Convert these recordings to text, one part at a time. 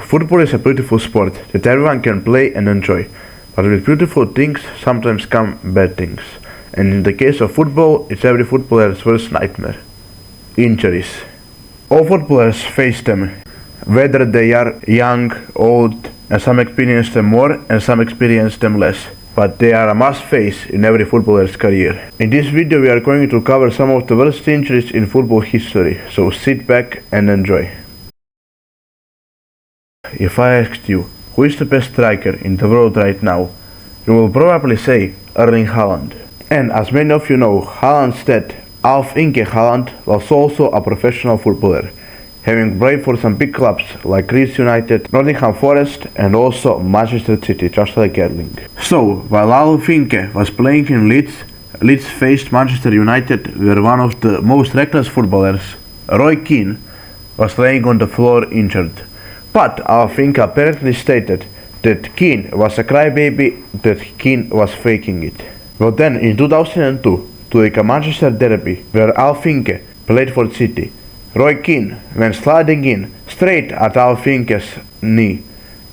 Football is a beautiful sport that everyone can play and enjoy, but with beautiful things sometimes come bad things. And in the case of football, it's every footballer's worst nightmare. Injuries. All footballers face them, whether they are young, old, and some experience them more and some experience them less. But they are a must face in every footballer's career. In this video we are going to cover some of the worst injuries in football history, so sit back and enjoy. If I asked you, who is the best striker in the world right now, you will probably say Erling Haaland. And as many of you know, Haaland's dad, Alf Inge Haaland, was also a professional footballer, having played for some big clubs like Leeds United, Nottingham Forest and also Manchester City, just like Erling. So, while Alf Inge was playing in Leeds, Leeds faced Manchester United, where one of the most reckless footballers, Roy Keane, was laying on the floor injured. But Alf Inge apparently stated that Keane was a crybaby, that Keane was faking it. Well then, in 2002, during a Manchester derby where Alf Inge played for City, Roy Keane went sliding in straight at Alf Inge's knee,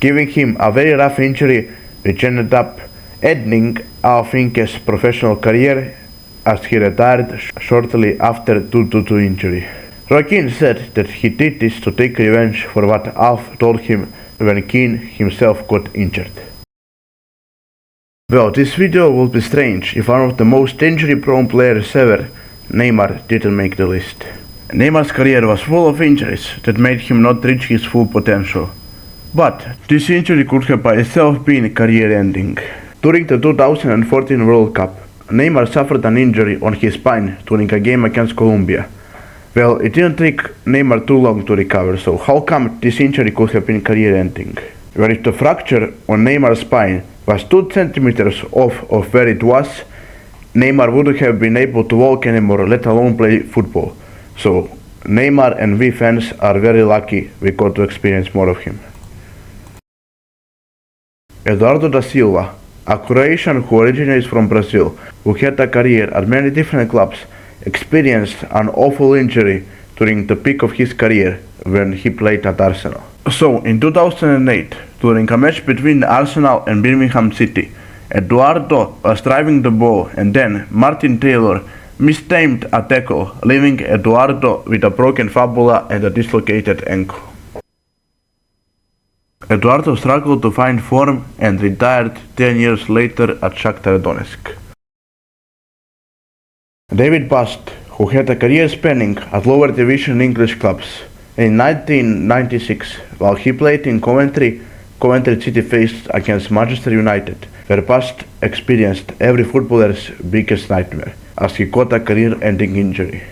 giving him a very rough injury which ended up ending Alf Inge's professional career as he retired shortly after due to injury. Roy Keane said that he did this to take revenge for what Alf told him when Keane himself got injured. Well, this video will be strange if one of the most injury-prone players ever, Neymar, didn't make the list. Neymar's career was full of injuries that made him not reach his full potential. But this injury could have by itself been career-ending. During the 2014 World Cup, Neymar suffered an injury on his spine during a game against Colombia. Well, it didn't take Neymar too long to recover, so how come this injury could have been career-ending? Well, if the fracture on Neymar's spine was 2 centimeters off of where it was, Neymar wouldn't have been able to walk anymore, let alone play football. So, Neymar and we fans are very lucky we got to experience more of him. Eduardo da Silva, a Croatian who originates from Brazil, who had a career at many different clubs, experienced an awful injury during the peak of his career when he played at Arsenal. So, in 2008, during a match between Arsenal and Birmingham City, Eduardo was driving the ball and then Martin Taylor mistimed a tackle, leaving Eduardo with a broken fibula and a dislocated ankle. Eduardo struggled to find form and retired 10 years later at Shakhtar Donetsk. David Bust, who had a career spanning at lower division English clubs, in 1996, while he played in Coventry City faced against Manchester United, where Bust experienced every footballer's biggest nightmare, as he got a career-ending injury.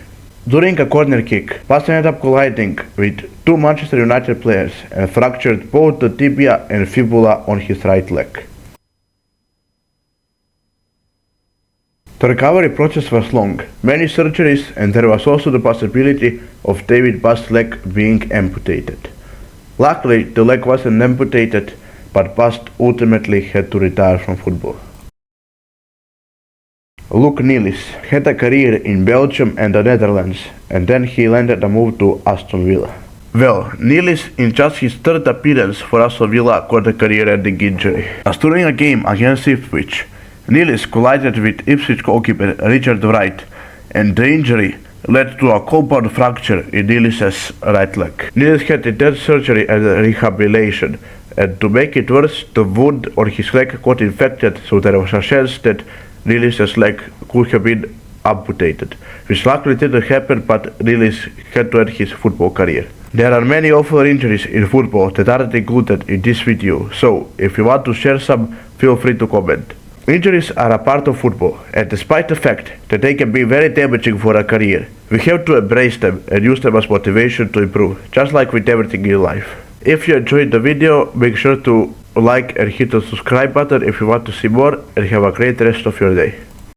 During a corner kick, Bust ended up colliding with 2 Manchester United players and fractured both the tibia and fibula on his right leg. The recovery process was long, many surgeries, and there was also the possibility of David Bust's leg being amputated. Luckily, the leg wasn't amputated, but Bust ultimately had to retire from football. Luc Nilis had a career in Belgium and the Netherlands, and then he landed a move to Aston Villa. Well, Nilis, in just his 3rd appearance for Aston Villa, got a career-ending injury. As during a game against Ipswich, Nilis collided with Ipswich goalkeeper Richard Wright, and the injury led to a compound fracture in Nilis's right leg. Nilis had intense surgery and rehabilitation, and to make it worse, the wound on his leg got infected, so there was a chance that Nilis's leg could have been amputated, which luckily didn't happen, but Nilis had to end his football career. There are many awful injuries in football that aren't included in this video, so if you want to share some, feel free to comment. Injuries are a part of football, and despite the fact that they can be very damaging for a career, we have to embrace them and use them as motivation to improve, just like with everything in life. If you enjoyed the video, make sure to like and hit the subscribe button if you want to see more, and have a great rest of your day.